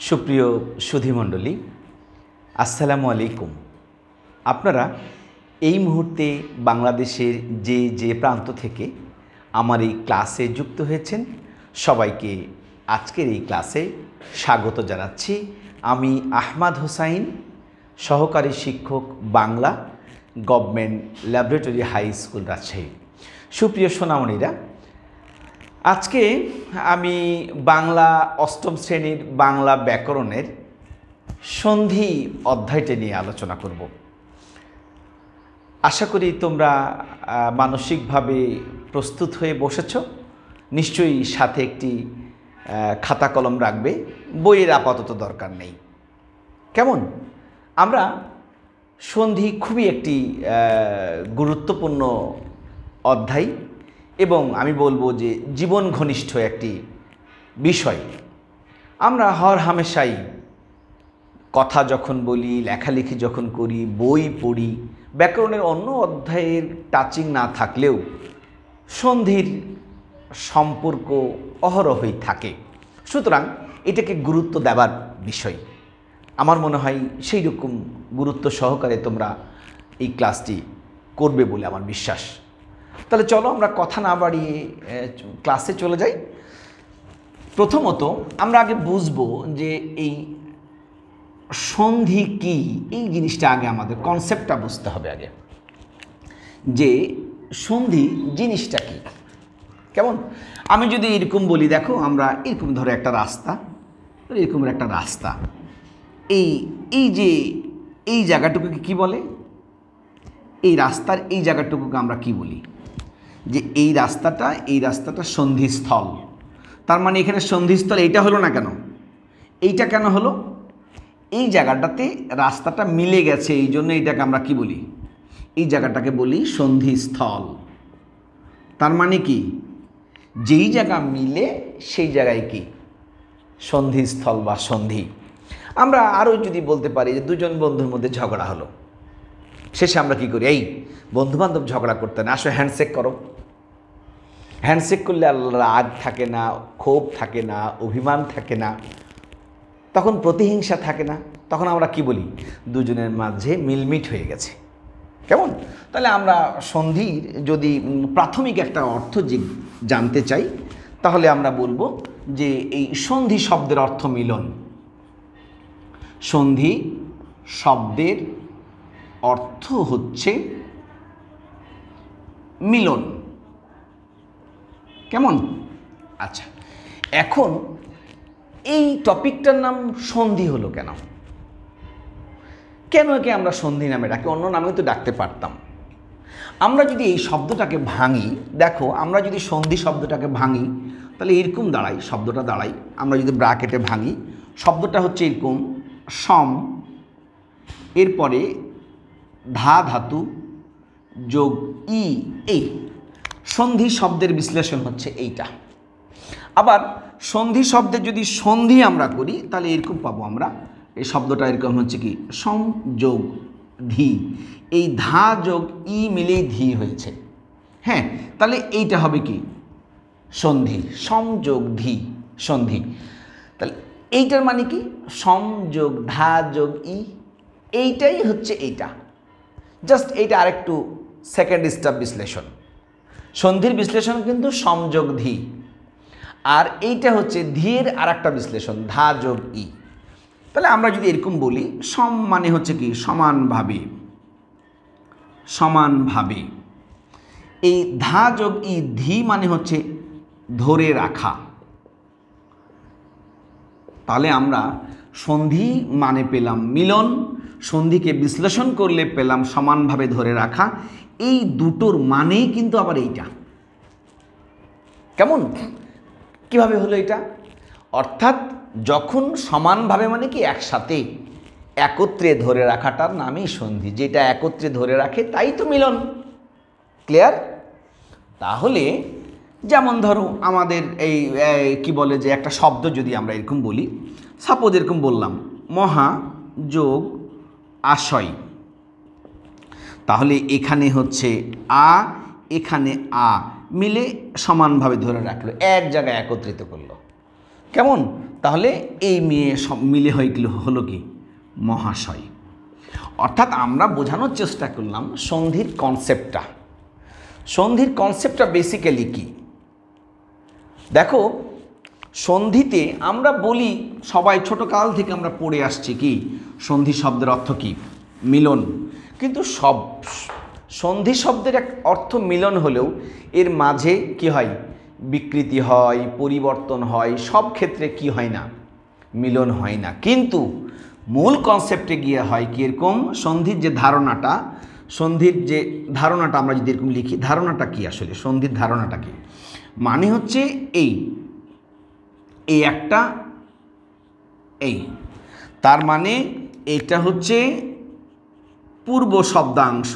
সুপ্রিয় সুধীমণ্ডলী, আসসালামু আলাইকুম। আপনারা এই মুহূর্তে বাংলাদেশের যে যে প্রান্ত থেকে আমার এই ক্লাসে যুক্ত হয়েছেন সবাইকে আজকের এই ক্লাসে স্বাগত জানাচ্ছি। আমি আহমাদ হোসাইন, সহকারী শিক্ষক Bangla, government laboratory high school, Rajshahi. সুপ্রিয় সোনামণিরা, আজকে আমি বাংলা অষ্টম শ্রেণীর বাংলা ব্যাকরণের সন্ধি অধ্যায়টি নিয়ে আলোচনা করব। আশা করি তোমরা মানসিকভাবে প্রস্তুত হয়ে বসেছ। নিশ্চয়ই সাথে একটি খাতা কলম রাখবে, বইয়ের আপাতত দরকার নেই। কেমন? আমরা সন্ধি খুবই একটি গুরুত্বপূর্ণ অধ্যায় এবং আমি বলবো যে জীবন ঘনিষ্ঠ একটি বিষয়। আমরা হর হামেশাই কথা যখন বলি, লেখালেখি যখন করি, বই পড়ি, ব্যাকরণের অন্য অধ্যায়ের টাচিং না থাকলেও সন্ধির সম্পর্ক অহরহই থাকে। সুতরাং এটাকে গুরুত্ব দেওয়ার বিষয়। আমার মনে হয় সেই রকম গুরুত্ব সহকারে তোমরা এই ক্লাসটি করবে বলে আমার বিশ্বাস। তাহলে চলো আমরা কথা না বাড়িয়ে ক্লাসে চলে যাই। প্রথমত আমরা আগে বুঝবো যে এই সন্ধি কি, এই জিনিসটা আগে আমাদের কনসেপ্টটা বুঝতে হবে আগে, যে সন্ধি জিনিসটা কি। কেমন? আমি যদি এরকম বলি, দেখো আমরা এরকম ধরো একটা রাস্তা, এরকম একটা রাস্তা, এই যে এই জায়গাটুকুকে কি বলে? এই রাস্তার এই জায়গাটুকুকে আমরা কি বলি? যে এই রাস্তাটা সন্ধিস্থল। তার মানে এখানে সন্ধিস্থল এইটা হলো না কেন? এইটা কেন হলো? এই জায়গাটাতে রাস্তাটা মিলে গেছে, এই জন্য এইটাকে আমরা কি বলি? এই জায়গাটাকে বলি সন্ধিস্থল। তার মানে কি? যেই জায়গা মিলে সেই জায়গায় কি সন্ধিস্থল বা সন্ধি। আমরা আরও যদি বলতে পারি যে দুজন বন্ধুর মধ্যে ঝগড়া হলো, শেষে আমরা কি করি? এই বন্ধুবান্ধব ঝগড়া করতে না, আসলে হ্যান্ডশেক করো। হ্যান্ডশেক করলে রাগ থাকে না, ক্ষোভ থাকে না, অভিমান থাকে না, তখন প্রতিহিংসা থাকে না। তখন আমরা কি বলি? দুজনের মাঝে মিলমিট হয়ে গেছে। কেমন? তাহলে আমরা সন্ধির যদি প্রাথমিক একটা অর্থ জানতে চাই, তাহলে আমরা বলবো যে এই সন্ধি শব্দের অর্থ মিলন। সন্ধি শব্দের অর্থ হচ্ছে মিলন। কেমন? আচ্ছা, এখন এই টপিকটার নাম সন্ধি হলো কেন? কেন একে আমরা সন্ধি নামে ডাকি? অন্য নামেও তো ডাকতে পারতাম। আমরা যদি এই শব্দটাকে ভাঙি, দেখো আমরা যদি সন্ধি শব্দটাকে ভাঙি তাহলে এরকম দাঁড়াই, শব্দটা দাঁড়াই। আমরা যদি ব্র্যাকেটে ভাঙি, শব্দটা হচ্ছে এরকম, সম, এরপরে ধা ধাতু যোগ ই, এই সন্ধি শব্দের বিশ্লেষণ হচ্ছে এইটা। আবার সন্ধি শব্দের যদি সন্ধি আমরা করি তাহলে এরকম পাবো আমরা। এই শব্দটা এরকম হচ্ছে কি, সম যোগ ধি, এই ধা যোগ ই মিলেই ধি হয়েছে। হ্যাঁ, তাহলে এইটা হবে কি? সন্ধি। সম যোগ ধি, সন্ধি। তাহলে এইটার মানে কি? সম যোগ ধা যোগ ই, এইটাই হচ্ছে এইটা। জাস্ট এইটা আরেকটু সেকেন্ড স্টেপ বিশ্লেষণ। সন্ধির বিশ্লেষণ কিন্তু সম যোগ ধি, আর এইটা হচ্ছে ধীর আর একটা বিশ্লেষণ, ধা যোগ ই। তাহলে আমরা যদি এরকম বলি, সম মানে হচ্ছে কি? সমানভাবে, সমানভাবে। এই ধা যোগ ই, ধি মানে হচ্ছে ধরে রাখা। তাহলে আমরা সন্ধি মানে পেলাম মিলন, সন্ধিকে বিশ্লেষণ করলে পেলাম সমানভাবে ধরে রাখা। এই দুটোর মানেই কিন্তু আবার এইটা। কেমন? কিভাবে হলো এটা? অর্থাৎ যখন সমানভাবে মানে কি? একসাথে, একত্রে ধরে রাখাটার নামই সন্ধি। যেটা একত্রে ধরে রাখে তাই তো মিলন। ক্লিয়ার? তাহলে যেমন ধরো আমাদের এই কি বলে যে একটা শব্দ যদি আমরা এরকম বলি, সাপোজ এরকম বললাম মহা যোগ আশয়, তাহলে এখানে হচ্ছে আ, এখানে আ মিলে সমানভাবে ধরে রাখলো, এক জায়গায় একত্রিত করলো। কেমন? তাহলে এই মিলে হলো কি মহাশয়। অর্থাৎ আমরা বোঝানোর চেষ্টা করলাম সন্ধির কনসেপ্টটা। সন্ধির কনসেপ্টটা বেসিক্যালি কি দেখো, সন্ধিতে আমরা বলি সবাই ছোটকাল থেকে আমরা পড়ে আসছি কি সন্ধি শব্দের অর্থ কি মিলন, কিন্তু সন্ধি শব্দের এক অর্থ মিলন হলেও এর মাঝে কি হয় বিকৃতি হয়, পরিবর্তন হয়, সব ক্ষেত্রে কি হয় না মিলন হয় না। কিন্তু মূল কনসেপ্টে গিয়ে হয় কি এরকম সন্ধির যে ধারণাটা, আমরা যদি এরকম লিখি ধারণাটা কি আসলে সন্ধির ধারণাটা কি মানে হচ্ছে এই একটা এই, তার মানে এটা হচ্ছে পূর্ব শব্দাংশ,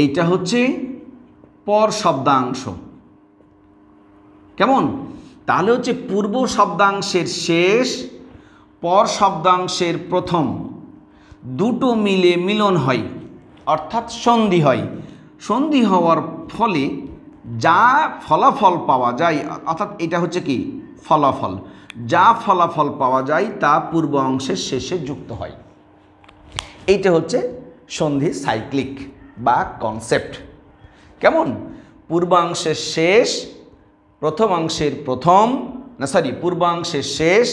এইটা হচ্ছে পর শব্দাংশ। কেমন? তাহলে হচ্ছে পূর্ব শব্দাংশের শেষ, পর শব্দাংশের প্রথম, দুটো মিলে মিলন হয়, অর্থাৎ সন্ধি হয়। সন্ধি হওয়ার ফলে যা ফলাফল পাওয়া যায়, অর্থাৎ এটা হচ্ছে কি ফলাফল, যা ফলাফল পাওয়া যায় তা পূর্ব অংশের শেষে যুক্ত হয়। এইটা হচ্ছে সন্ধি সাইক্লিক বা কনসেপ্ট। কেমন? পূর্বাংশের শেষ, প্রথমাংশের প্রথম, পূর্বাংশের শেষ,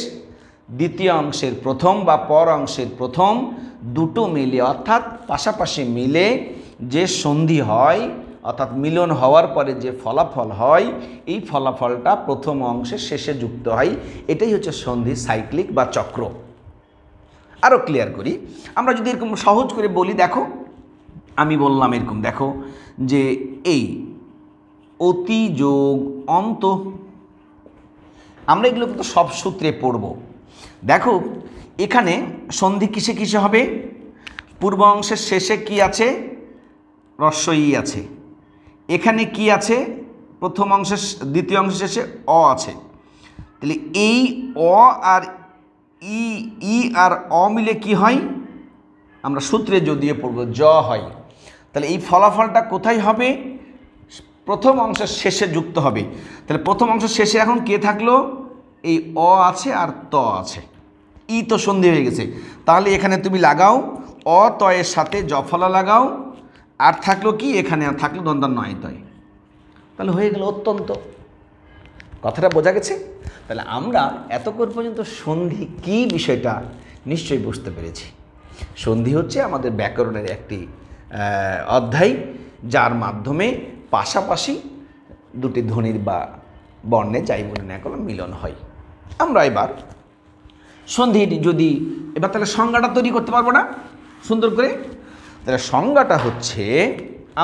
দ্বিতীয় অংশের প্রথম বা পর অংশের প্রথম, দুটো মিলে অর্থাৎ পাশাপাশি মিলে যে সন্ধি হয়, অর্থাৎ মিলন হওয়ার পরে যে ফলাফল হয়, এই ফলাফলটা প্রথম অংশের শেষে যুক্ত হয়। এটাই হচ্ছে সন্ধি সাইক্লিক বা চক্র। আরও ক্লিয়ার করি, আমরা যদি এরকম সহজ করে বলি, দেখো আমি বললাম এরকম, দেখো যে এই অতি যোগ অন্ত, আমরা এগুলো কিন্তু সব সূত্রে পড়ব। দেখো এখানে সন্ধি কিসে কিসে হবে, পূর্ব অংশের শেষে কি আছে রস্বই আছে, এখানে কি আছে প্রথম অংশের দ্বিতীয় অংশের শেষে অ আছে। তাহলে এই অ আর ই আর অ মিলে কি হয়, আমরা সূত্রে যদিও পড়ব জ হয়। তাহলে এই ফলাফলটা কোথায় হবে, প্রথম অংশের শেষে যুক্ত হবে। তাহলে প্রথম অংশের শেষে এখন কে থাকলো, এই অ আছে আর ত আছে, ই তো সন্ধি হয়ে গেছে। তাহলে এখানে তুমি লাগাও অ তয়ের সাথে জফলা লাগাও, আর থাকলো কি এখানে থাকলো দন্তান্নয় তয়, তাহলে হয়ে গেল অত্যন্ত। কথাটা বোঝা গেছে? তাহলে আমরা এতক্ষণ পর্যন্ত সন্ধি কি বিষয়টা নিশ্চয়ই বুঝতে পেরেছি। সন্ধি হচ্ছে আমাদের ব্যাকরণের একটি অধ্যায়, যার মাধ্যমে পাশাপাশি দুটি ধ্বনির বা বর্ণে যাই বলে না কোনো মিলন হয়। আমরা এবার সন্ধির যদি এবার তাহলে সংজ্ঞাটা তৈরি করতে পারবো না সুন্দর করে। তাহলে সংজ্ঞাটা হচ্ছে,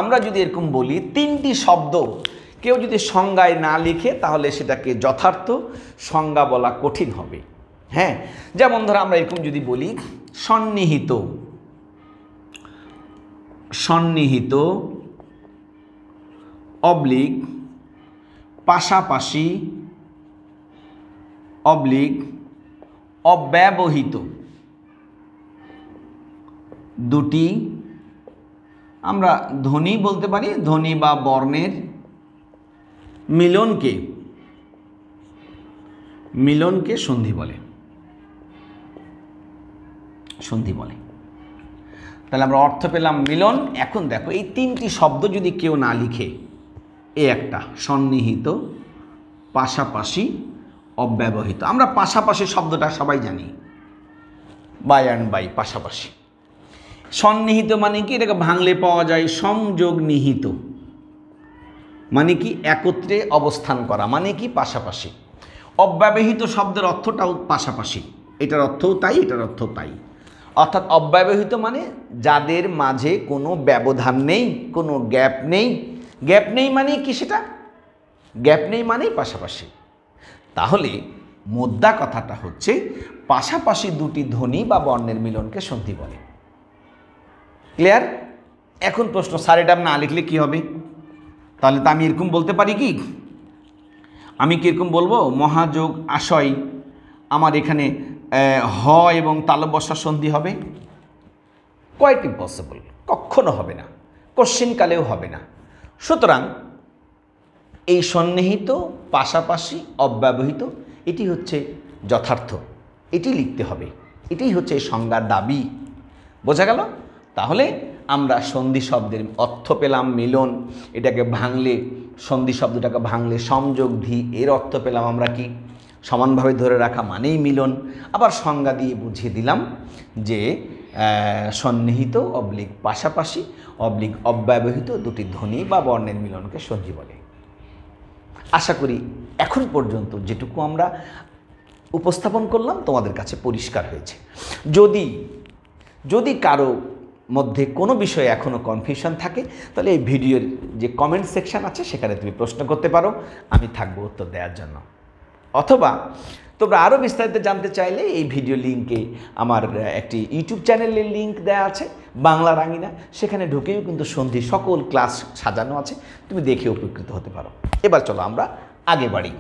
আমরা যদি এরকম বলি তিনটি শব্দ কেউ যদি সংজ্ঞায় না লিখে তাহলে সেটাকে যথার্থ সংজ্ঞা বলা কঠিন হবে। হ্যাঁ, যেমন ধরো আমরা এরকম যদি বলি সন্নিহিত, সন্নিহিত অবলিক পাশাপাশি অবলিক অব্যবহিত, দুটি আমরা ধ্বনি বলতে পারি, ধ্বনি বা বর্ণের মিলনকে সন্ধি বলে, সন্ধি বলে। তাহলে আমরা অর্থ পেলাম মিলন। এখন দেখো এই তিনটি শব্দ যদি কেউ না লিখে, এই একটা সন্নিহিত, পাশাপাশি, অব্যবহিত। আমরা পাশাপাশি শব্দটা সবাই জানি, বাই অ্যান্ড বাই, পাশাপাশি। সন্নিহিত মানে কি, এটাকে ভাঙলে পাওয়া যায় সংযোগ নিহিত, মানে কি একত্রে অবস্থান করা, মানে কি পাশাপাশি। অব্যবহিত শব্দের অর্থটাও পাশাপাশি, এটার অর্থও তাই, এটার অর্থও তাই। অর্থাৎ অব্যবহিত মানে যাদের মাঝে কোনো ব্যবধান নেই, কোনো গ্যাপ নেই। গ্যাপ নেই মানে কি, সেটা গ্যাপ নেই মানেই পাশাপাশি। তাহলে মোদ্দা কথাটা হচ্ছে পাশাপাশি দুটি ধ্বনি বা বর্ণের মিলনকে সন্ধি বলে। ক্লিয়ার? এখন প্রশ্ন, স্যার এটা না লিখলে কি হবে? তাহলে তো আমি এরকম বলতে পারি কি, আমি কি এরকম বলবো মহাযোগ আশয় আমার এখানে হ এবং তালব বসার সন্ধি হবে? কোয়াইট ইম্পসিবল, কখনো হবে না, কোশ্চিনকালেও হবে না। সুতরাং এই সন্নিহিত, পাশাপাশি, অব্যবহিত এটি হচ্ছে যথার্থ, এটি লিখতে হবে, এটাই হচ্ছে সংজ্ঞার দাবি। বোঝা গেল? তাহলে আমরা সন্ধি শব্দের অর্থ পেলাম মিলন, এটাকে ভাঙলে, সন্ধি শব্দটাকে ভাঙলে সংযোগ ধি, এর অর্থ পেলাম আমরা কি সমানভাবে ধরে রাখা মানেই মিলন। আবার সংজ্ঞা দিয়ে বুঝিয়ে দিলাম যে সন্নিহিত অবলিক পাশাপাশি অবলিক অব্যবহৃত দুটি ধ্বনি বা বর্ণের মিলনকে সন্ধি বলে। আশা করি এখন পর্যন্ত যেটুকু আমরা উপস্থাপন করলাম তোমাদের কাছে পরিষ্কার হয়েছে। যদি কারো মধ্যে কোনো বিষয়ে এখনও কনফিউশন থাকে তাহলে এই ভিডিওর যে কমেন্ট সেকশন আছে সেখানে তুমি প্রশ্ন করতে পারো, আমি থাকবো উত্তর দেওয়ার জন্য। অথবা তোমরা আরও বিস্তারিত জানতে চাইলে এই ভিডিও লিঙ্কে আমার একটি ইউটিউব চ্যানেলের লিঙ্ক দেওয়া আছে, বাংলা রাঙিনা, সেখানে ঢুকেও কিন্তু সন্ধি সকল ক্লাস সাজানো আছে, তুমি দেখে উপকৃত হতে পারো। এবার চলো আমরা আগে বাড়ি।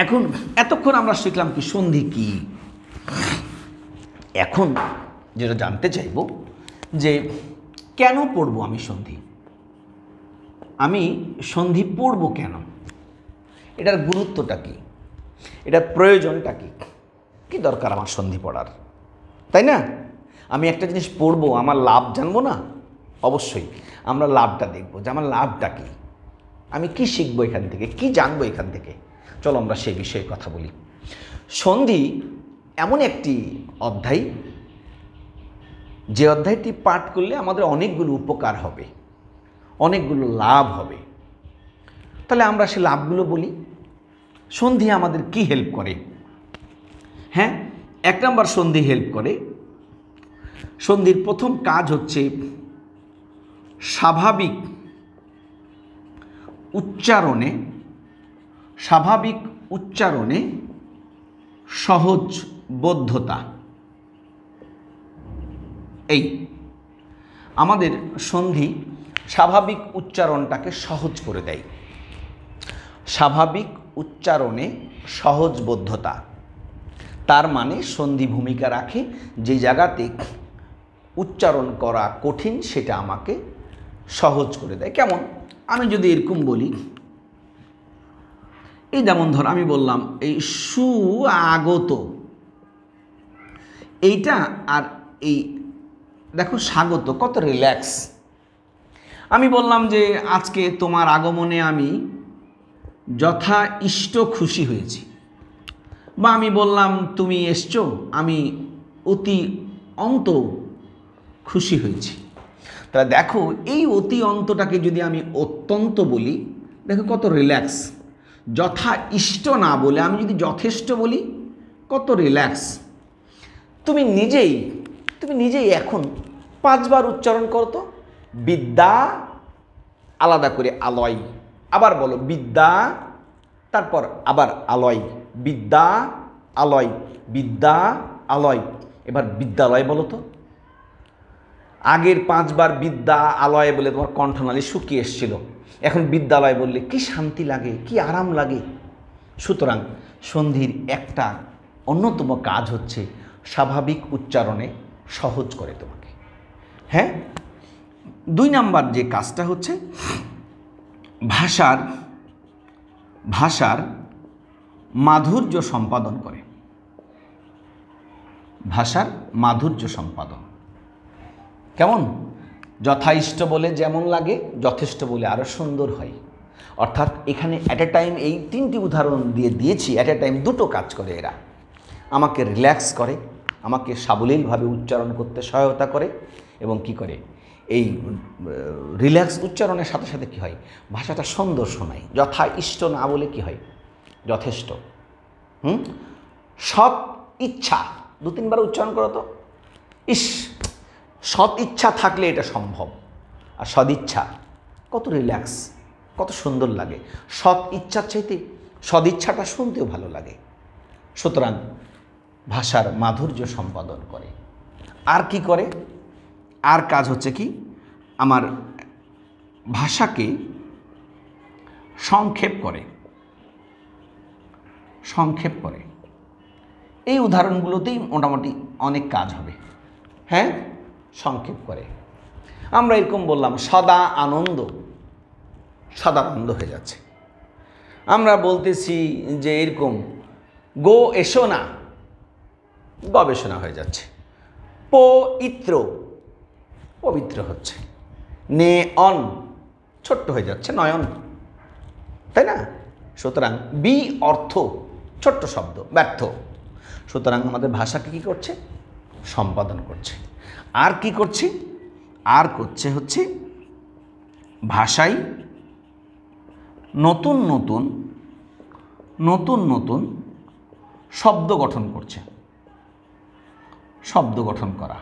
এখন এতক্ষণ আমরা শিখলাম কি সন্ধি কি। এখন যেটা জানতে চাইব যে কেন পড়ব আমি সন্ধি, আমি সন্ধি পড়ব কেন, এটার গুরুত্বটা কি, এটার প্রয়োজনটা কি, কি দরকার আমার সন্ধি পড়ার, তাই না? আমি একটা জিনিস পড়বো, আমার লাভ জানবো না? অবশ্যই আমরা লাভটা দেখব যে আমার লাভটা কি, আমি কি শিখবো এখান থেকে, কি জানবো এখান থেকে। চলো আমরা সেই বিষয়ে কথা বলি। সন্ধি এমন একটি অধ্যায়, যে অধ্যায়টি পাঠ করলে আমাদের অনেকগুলো উপকার হবে, অনেকগুলো লাভ হবে। তাহলে আমরা সেই লাভগুলো বলি। সন্ধি আমাদের কি হেল্প করে? হ্যাঁ, 1 নম্বর সন্ধি হেল্প করে। সন্ধির প্রথম কাজ হচ্ছে স্বাভাবিক উচ্চারণে সহজবোধ্যতা। এই আমাদের সন্ধি স্বাভাবিক উচ্চারণটাকে সহজ করে দেয়। স্বাভাবিক উচ্চারণে সহজবোধ্যতা, তার মানে সন্ধি ভূমিকা রাখে যে জায়গাতে উচ্চারণ করা কঠিন সেটা আমাকে সহজ করে দেয়। কেমন? আমি যদি এরকম বলি, এই যেমন ধর আমি বললাম এই সুআগত, এইটা আর এই দেখো স্বাগত, কত রিল্যাক্স। আমি বললাম যে আজকে তোমার আগমনে আমি যথা ইষ্ট খুশি হয়েছি, বা আমি বললাম তুমি এসছো, আমি অতি অন্ত খুশি হয়েছি। তাহলে দেখো এই অতি অন্তটাকে যদি আমি অত্যন্ত বলি, দেখো কত রিল্যাক্স। যথা ইষ্ট না বলে আমি যদি যথেষ্ট বলি, কত রিল্যাক্স। তুমি নিজেই এখন 5 বার উচ্চারণ করো তো, বিদ্যা, আলাদা করে আলয়, আবার বলো বিদ্যা, তারপর আবার আলয়, বিদ্যা আলয়, বিদ্যা আলয়। এবার বিদ্যালয় বলো তো। আগের 5 বার বিদ্যা আলয় বলে তোমার কণ্ঠনালী শুকিয়ে এসেছিল, এখন বিদ্যালয় বললে কি শান্তি লাগে, কি আরাম লাগে। সুতরাং সন্ধির একটা অন্যতম কাজ হচ্ছে স্বাভাবিক উচ্চারণে সহজ করে তোমাকে। হ্যাঁ, 2 নাম্বার যে কাজটা হচ্ছে ভাষার মাধুর্য সম্পাদন করে। ভাষার মাধুর্য সম্পাদন কেমন? যথাইষ্ট বলে যেমন লাগে, যথেষ্ট বলে আরও সুন্দর হয়। অর্থাৎ এখানে অ্যাট এ টাইম এই 3টি উদাহরণ দিয়েছি, অ্যাট এ টাইম 2টো কাজ করে এরা। আমাকে রিল্যাক্স করে, আমাকে সাবলীলভাবে উচ্চারণ করতে সহায়তা করে, এবং কি করে এই রিল্যাক্স উচ্চারণের সাথে সাথে কী হয়, ভাষাটা সুন্দর শোনায়। যথা ইষ্ট না বলে কি হয়, যথেষ্ট। সৎ ইচ্ছা 2-3 বার উচ্চারণ করো তো। সৎ ইচ্ছা থাকলে এটা সম্ভব। আর সদিচ্ছা কত রিল্যাক্স, কত সুন্দর লাগে। সৎ ইচ্ছার চাইতে সদিচ্ছাটা শুনতেও ভালো লাগে। সুতরাং ভাষার মাধুর্য সম্পাদন করে। আর কি করে? আর কাজ হচ্ছে কি, আমার ভাষাকে সংক্ষেপ করে। এই উদাহরণগুলোতেই মোটামুটি অনেক কাজ হবে। হ্যাঁ, সংক্ষেপ করে। আমরা এরকম বললাম সদানন্দ হয়ে যাচ্ছে। আমরা বলতেছি যে এরকম গো এসো না, গবেষণা হয়ে যাচ্ছে। পবিত্র, পবিত্র হচ্ছে। নে অন, ছোট্ট হয়ে যাচ্ছে নয়ন, তাই না? সুতরাং বি অর্থ, ছোট্ট শব্দ, ব্যর্থ। সুতরাং আমাদের ভাষাকে কী করছে? সম্পাদন করছে। আর কি করছে? আর করছে হচ্ছে ভাষায় নতুন নতুন নতুন নতুন শব্দ গঠন করছে। শব্দ গঠন করা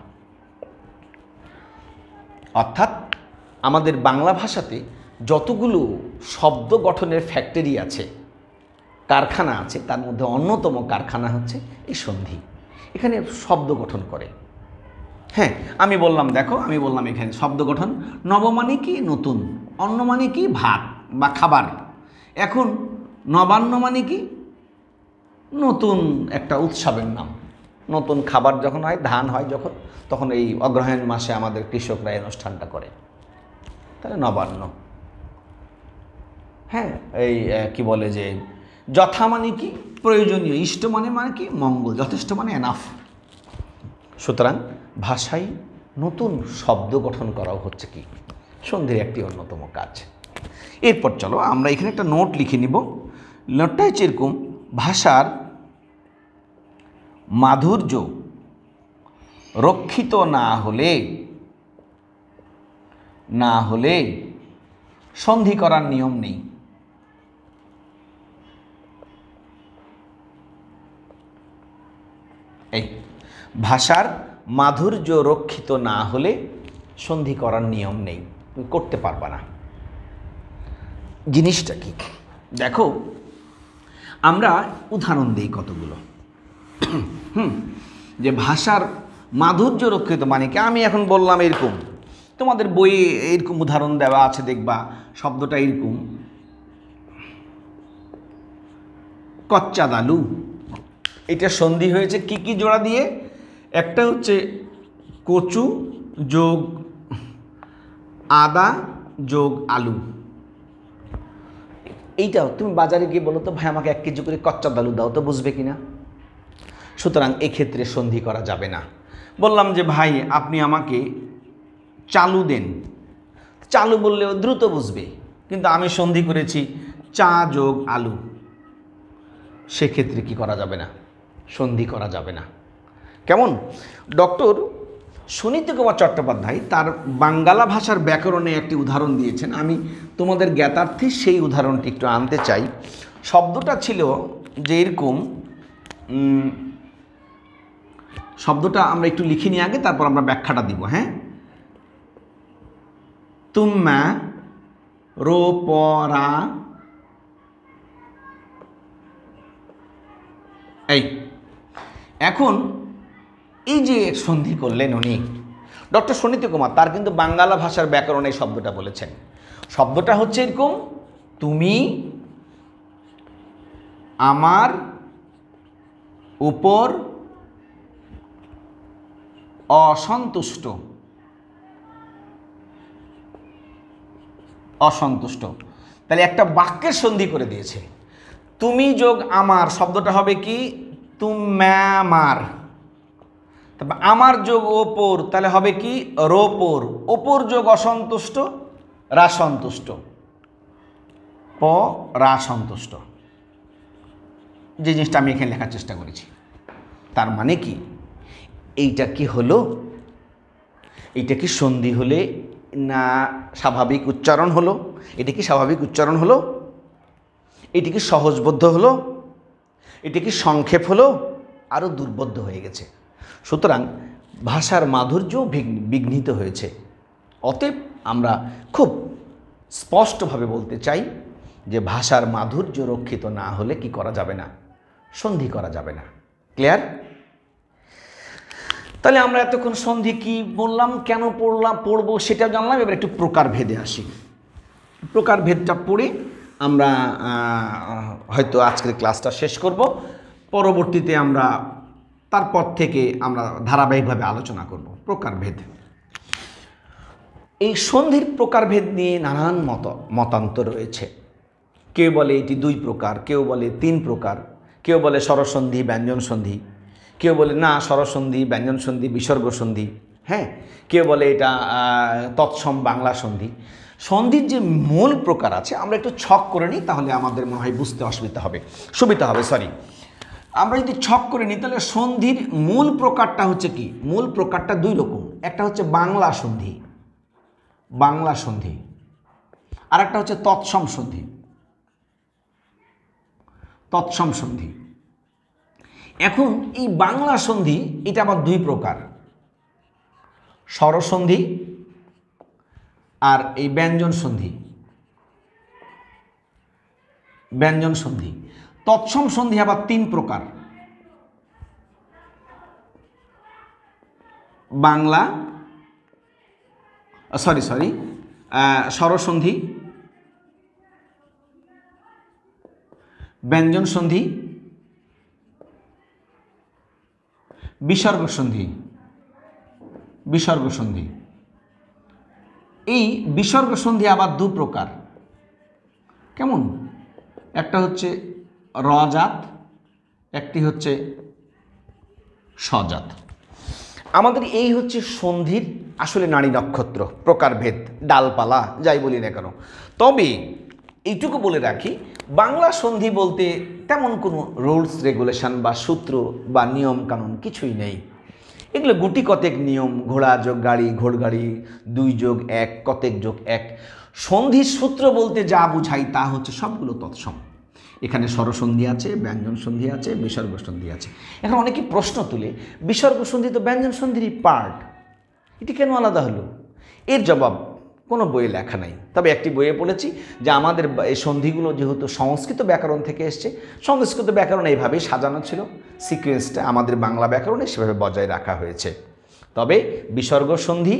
অর্থাৎ আমাদের বাংলা ভাষাতে যতগুলো শব্দ গঠনের ফ্যাক্টরি আছে, কারখানা আছে, তার মধ্যে অন্যতম কারখানা হচ্ছে এই সন্ধি। এখানে শব্দ গঠন করে। হ্যাঁ, আমি বললাম, দেখো আমি বললাম এখানে শব্দ গঠন, নব মানে কি নতুন, অন্ন মানে কি ভাত বা খাবার। এখন নবান্ন মানে কি নতুন একটা উৎসবের নাম। নতুন খাবার যখন হয়, ধান হয় যখন, তখন এই অগ্রহায়ণ মাসে আমাদের কৃষকরা এই অনুষ্ঠানটা করে, তাহলে নবান্ন। হ্যাঁ, এই কি বলে যে যথা মানে কি প্রয়োজনীয়, ইষ্ট মানে কি মঙ্গল, যথেষ্ট মানে এনাফ। সুতরাং ভাষায় নতুন শব্দ গঠন করাও হচ্ছে কি সন্ধির একটি অন্যতম কাজ। এরপর চলো আমরা এখানে একটা নোট লিখে নিব। নোটটা হচ্ছে এরকম: ভাষার মাধুর্য রক্ষিত না হলে সন্ধি করার নিয়ম নেই। এই ভাষার মাধুর্য রক্ষিত না হলে সন্ধি করার নিয়ম নেই, তুমি করতে পারবা না। জিনিসটা কি দেখো, আমরা উদাহরণ দিই কতগুলো। যে ভাষার মাধুর্য রক্ষিত মানে কি, আমি এখন বললাম এরকম, তোমাদের বইয়ে এরকম উদাহরণ দেওয়া আছে, দেখবা শব্দটা এরকম, কচ্চাদালু। এটা সন্ধি হয়েছে কি কি জোড়া দিয়ে? একটা হচ্ছে কচু যোগ আদা যোগ আলু। এইটা তুমি বাজারে গিয়ে বলো তো, ভাই আমাকে 1 কেজি করে কচ্চাদালু দাও, তো বুঝবে কিনা? সুতরাং এক্ষেত্রে সন্ধি করা যাবে না। বললাম যে ভাই আপনি আমাকে চালু দেন, চালু বললেও দ্রুত বুঝবে, কিন্তু আমি সন্ধি করেছি চা যোগ আলু, সেক্ষেত্রে কি করা যাবে না? সন্ধি করা যাবে না। কেমন? ডক্টর সুনীতি কুমার চট্টোপাধ্যায় তার বাঙ্গালা ভাষার ব্যাকরণে একটি উদাহরণ দিয়েছেন। আমি তোমাদের জ্ঞাতার্থে সেই উদাহরণটি একটু আনতে চাই। শব্দটা ছিল যে এরকম, শব্দটা আমরা একটু লিখে নিয়ে আগে, তারপর আমরা ব্যাখ্যাটা দিব। হ্যাঁ, তুম্মা রো পরা, এই এখন এই যে সন্ধি করলেন উনি ডক্টর সুনীতি কুমার, তার কিন্তু বাঙ্গালা ভাষার ব্যাকরণে এই শব্দটা বলেছেন। শব্দটা হচ্ছে এরকম: তুমি আমার উপর অসন্তুষ্ট, অসন্তুষ্ট। তাহলে একটা বাক্যের সন্ধি করে দিয়েছে। তুমি যোগ আমার, শব্দটা হবে কি তুম্যামার। তারপর আমার যোগ ওপর, তাহলে হবে কি রোপর। ওপর যোগ অসন্তুষ্ট, রাসন্তুষ্ট, প রাসন্তুষ্ট। যে জিনিসটা আমি এখানে লেখার চেষ্টা করেছি, তার মানে কি এইটা কি হলো? এইটা কি সন্ধি হলে না স্বাভাবিক উচ্চারণ হলো? এটা কি স্বাভাবিক উচ্চারণ হলো? এটি কি সহজবদ্ধ হলো? এটি কি সংক্ষেপ হলো? আরও দুর্বোধ্য হয়ে গেছে। সুতরাং ভাষার মাধুর্য বিঘ্নিত হয়েছে। অতএব আমরা খুব স্পষ্টভাবে বলতে চাই যে ভাষার মাধুর্য রক্ষিত না হলে কি করা যাবে না? সন্ধি করা যাবে না। ক্লিয়ার? তাহলে আমরা এতক্ষণ সন্ধি কি বললাম, কেন পড়বো সেটা জানলাম। এবার একটু প্রকারভেদে আসি। প্রকারভেদটা পড়ে আমরা হয়তো আজকের ক্লাসটা শেষ করব। পরবর্তীতে আমরা তারপর থেকে আমরা ধারাবাহিকভাবে আলোচনা করব প্রকারভেদ। এই সন্ধির প্রকারভেদ নিয়ে নানান মতান্তর রয়েছে। কেউ বলে এটি 2 প্রকার, কেউ বলে 3 প্রকার, কেউ বলে স্বরসন্ধি ব্যঞ্জন সন্ধি, কেউ বলে না স্বরসন্ধি ব্যঞ্জন সন্ধি বিসর্গ সন্ধি, হ্যাঁ, কেউ বলে এটা তৎসম বাংলা সন্ধি। সন্ধির যে মূল প্রকার আছে আমরা একটু ছক করে নিই, তাহলে আমাদের মনে হয় বুঝতে সুবিধা হবে। আমরা যদি ছক করে নিই তাহলে সন্ধির মূল প্রকারটা হচ্ছে কি? মূল প্রকারটা 2 রকম। একটা হচ্ছে বাংলা সন্ধি, আর একটা হচ্ছে তৎসম সন্ধি। এখন এই বাংলা সন্ধি এটা আবার 2 প্রকার, স্বরসন্ধি আর এই ব্যঞ্জন সন্ধি। তৎসম সন্ধি আবার 3 প্রকার, বাংলা স্বরসন্ধি, ব্যঞ্জন সন্ধি, বিসর্গ সন্ধি। এই বিসর্গ সন্ধি আবার 2 প্রকার, কেমন? একটা হচ্ছে রজাত, একটি হচ্ছে সজাত। আমাদের এই হচ্ছে সন্ধির আসলে নাড়ি নক্ষত্র, প্রকারভেদ, ডালপালা যাই বলি না কেন। তবে এইটুকু বলে রাখি, বাংলা সন্ধি বলতে তেমন কোনো রুলস রেগুলেশন বা সূত্র বা নিয়ম কানুন কিছুই নেই। এগুলো গুটি কতেক নিয়ম, ঘোড়া যোগ গাড়ি, ঘোড়গাড়ি, 2 যোগ 1 কতেক যোগ 1। সন্ধির সূত্র বলতে যা বুঝাই তা হচ্ছে সবগুলো তৎসম। এখানে স্বরসন্ধি আছে, ব্যঞ্জন সন্ধি আছে, বিসর্গ সন্ধি আছে। এখন অনেকে প্রশ্ন তুলে, বিসর্গ সন্ধি তো ব্যঞ্জন সন্ধিরই পার্ট, এটি কেন আলাদা হলো? এর জবাব কোনো বইয়ে লেখা নাই। তবে একটি বইয়ে বলেছি যে আমাদের এই সন্ধিগুলো যেহেতু সংস্কৃত ব্যাকরণ থেকে এসছে, সংস্কৃত ব্যাকরণ এইভাবেই সাজানো ছিল, সিকোয়েন্সটা আমাদের বাংলা ব্যাকরণে সেভাবে বজায় রাখা হয়েছে। তবে বিসর্গ সন্ধি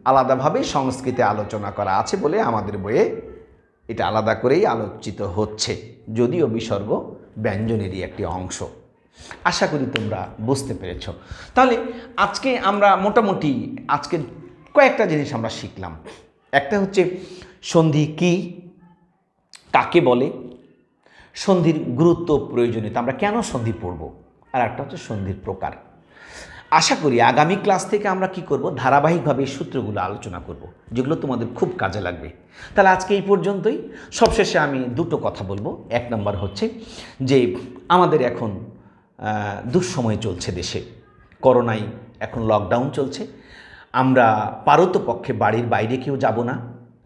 আলাদাভাবে সংস্কৃতে আলোচনা করা আছে বলে আমাদের বইয়ে এটা আলাদা করেই আলোচিত হচ্ছে, যদিও বিসর্গ ব্যঞ্জনেরই একটি অংশ। আশা করি তোমরা বুঝতে পেরেছ। তাহলে আজকে আমরা মোটামুটি কয়েকটা জিনিস আমরা শিখলাম। একটা হচ্ছে সন্ধি কি, কাকে বলে, সন্ধির গুরুত্ব প্রয়োজনীয়তা, আমরা কেন সন্ধি পড়ব, আর একটা হচ্ছে সন্ধির প্রকার। আশা করি আগামী ক্লাস থেকে আমরা কি করব, ধারাবাহিকভাবে এই সূত্রগুলো আলোচনা করব, যেগুলো তোমাদের খুব কাজে লাগবে। তাহলে আজকে এই পর্যন্তই। সবশেষে আমি 2টো কথা বলবো। 1 নম্বর হচ্ছে যে আমাদের এখন দুঃসময় চলছে দেশে, করোনায় এখন লকডাউন চলছে। আমরা পারতপক্ষে বাড়ির বাইরে কেউ যাব না।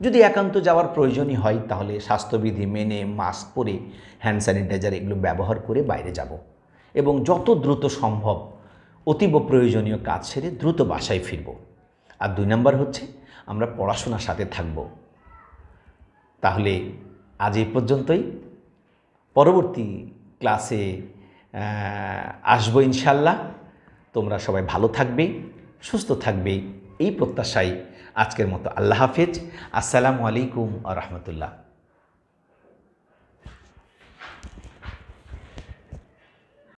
যদি একান্ত যাওয়ার প্রয়োজনই হয় তাহলে স্বাস্থ্যবিধি মেনে মাস্ক পরে, হ্যান্ড স্যানিটাইজার এগুলো ব্যবহার করে বাইরে যাব, এবং যত দ্রুত সম্ভব অতীব প্রয়োজনীয় কাজ সেরে দ্রুত বাসায় ফিরব। আর 2 নম্বর হচ্ছে আমরা পড়াশোনার সাথে থাকব। তাহলে আজ এই পর্যন্তই। পরবর্তী ক্লাসে আসবো ইনশাল্লাহ। তোমরা সবাই ভালো থাকবে, সুস্থ থাকবে, এই প্রত্যাশায় আজকের মতো আল্লাহ হাফেজ। আসসালামু আলাইকুম ওয়া রাহমাতুল্লাহ।